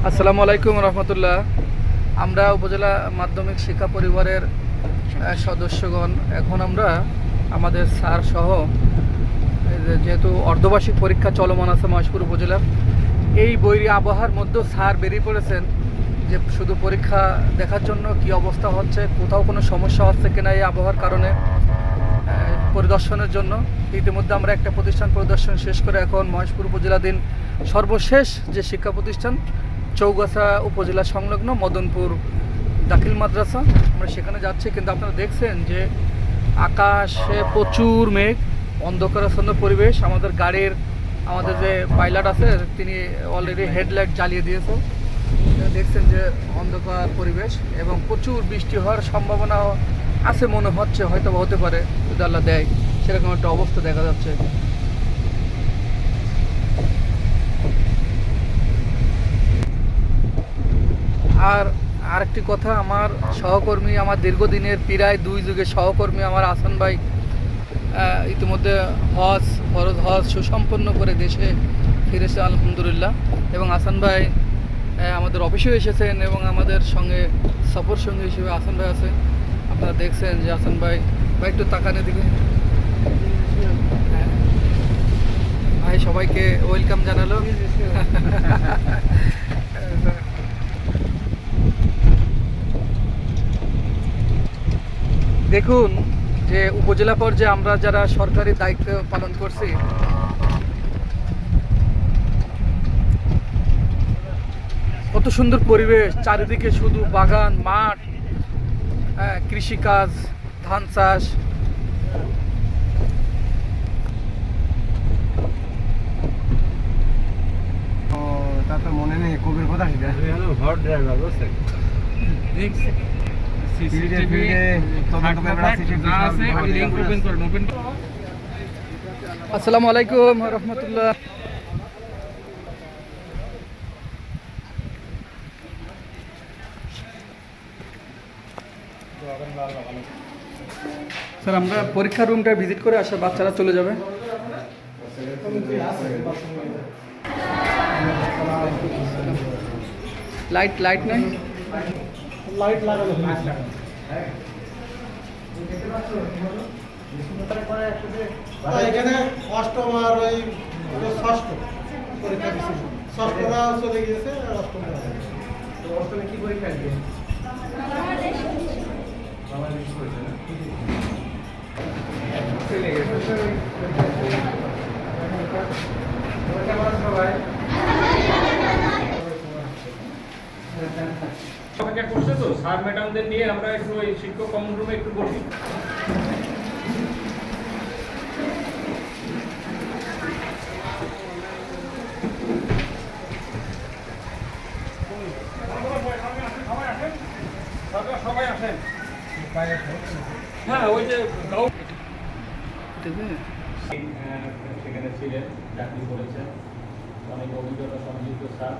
আসসালামু আলাইকুম রহমতুল্লাহ। আমরা উপজেলা মাধ্যমিক শিক্ষা পরিবারের সদস্যগণ এখন আমরা আমাদের স্যার সহ যেহেতু অর্ধবার্ষিক পরীক্ষা চলমান আছে মহেশপুর উপজেলার, এই বৈরী আবহাওয়ার মধ্যেও স্যার বেরিয়ে পড়েছেন যে শুধু পরীক্ষা দেখার জন্য কি অবস্থা হচ্ছে, কোথাও কোনো সমস্যা হচ্ছে কিনা এই আবহাওয়ার কারণে পরিদর্শনের জন্য। ইতিমধ্যে আমরা একটা প্রতিষ্ঠান পরিদর্শন শেষ করে এখন মহেশপুর উপজেলাধীন সর্বশেষ যে শিক্ষা প্রতিষ্ঠান চৌগাছা উপজেলা সংলগ্ন মদনপুর দাখিল মাদ্রাসা, আমরা সেখানে যাচ্ছি। কিন্তু আপনারা দেখছেন যে আকাশে প্রচুর মেঘ, অন্ধকারাচ্ছন্ন পরিবেশ। আমাদের যে পাইলট আছে তিনি অলরেডি হেডলাইট জ্বালিয়ে দিয়েছে। দেখছেন যে অন্ধকার পরিবেশ এবং প্রচুর বৃষ্টি হওয়ার সম্ভাবনা আছে মনে হচ্ছে, হয়তো হতে পারে যদি আল্লাহ দেয়, সেরকম একটা অবস্থা দেখা যাচ্ছে। আর আরেকটি কথা, আমার সহকর্মী, আমার দীর্ঘদিনের প্রায় 2 যুগের সহকর্মী আমার আসান ভাই ইতিমধ্যে ফরজ হজ সুসম্পন্ন করে দেশে ফিরেছে আলহামদুলিল্লাহ। এবং আসান ভাই আমাদের অফিসেও এসেছেন এবং আমাদের সঙ্গে সফর সঙ্গী হিসেবে আসান ভাই আছে। আপনারা দেখছেন যে আসান ভাই একটু তাকানের দিকে ভাই সবাইকে ওয়েলকাম জানালো। দেখুন যে উপজেলা পর্যায়ে আমরা যারা সরকারি দায়িত্ব পালন করছি, কত সুন্দর পরিবেশ, চারিদিকে শুধু বাগান, মাঠ, কৃষিকাজ, ধান চাষ। তা তো মনে নেই কবির কথা ঘর ড্রাইভার বুঝছেন। আসসালামু আলাইকুম রহমতুল্লাহ। স্যার আমরা পরীক্ষা রুমটা ভিজিট করে আসা, বাচ্চারা চলে যাবে। লাইট নেই, লাইট লাগানো এখানে অষ্টম আর ওই ষষ্ঠ পরীক্ষা দিচ্ছিল। ষষ্ঠরা চলে গিয়েছে আর অষ্টমরা অষ্টমে কি পরীক্ষা দিয়ে অপেক্ষা করছে তো স্যার ম্যাডামদের নিয়ে আমরা একটু ওই শিক্ষক কমন রুমে একটু বসি। সবাই আসেন। হ্যাঁ ওই যে সেখানে ছিলেন, চাকরি করেছেন, অনেক অভিজ্ঞতা সংযুক্ত স্যার।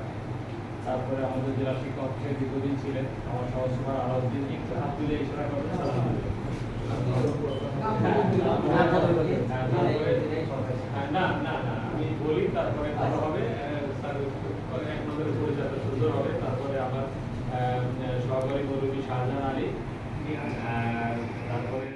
তারপরে আমাদের জেলা শিক্ষা অফিসে দীর্ঘদিন ছিলেন আমার সহসভা আলাউদ্দিন। একটু হাত তুলে ইশারা করবেন। না না না আমি বলি, তারপরে ভালো হবে, এক নম্বরে পরিচয় সুন্দর হবে। তারপরে আমার সহকারী মুরব্বী শাহজাহান আলী, তারপরে